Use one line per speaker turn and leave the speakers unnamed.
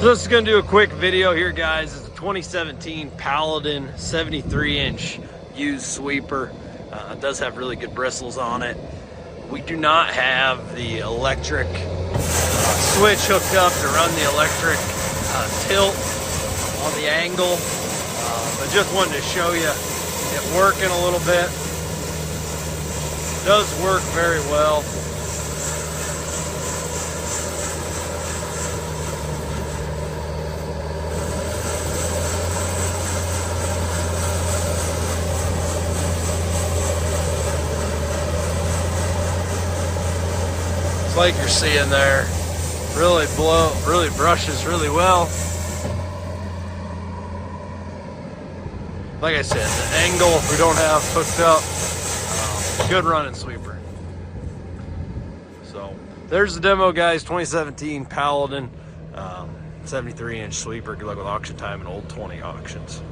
So this is going to do a quick video here, guys. It's a 2017 Paladin 73-inch used sweeper. It does have really good bristles on it. We do not have the electric switch hooked up to run the electric tilt on the angle, but just wanted to show you it working a little bit. It does work very well. It's like you're seeing there, really brushes really well. Like I said, the angle we don't have hooked up, good running sweeper. So there's the demo, guys. 2017 Paladin 73-inch sweeper. Good luck with auction time and old 20 auctions.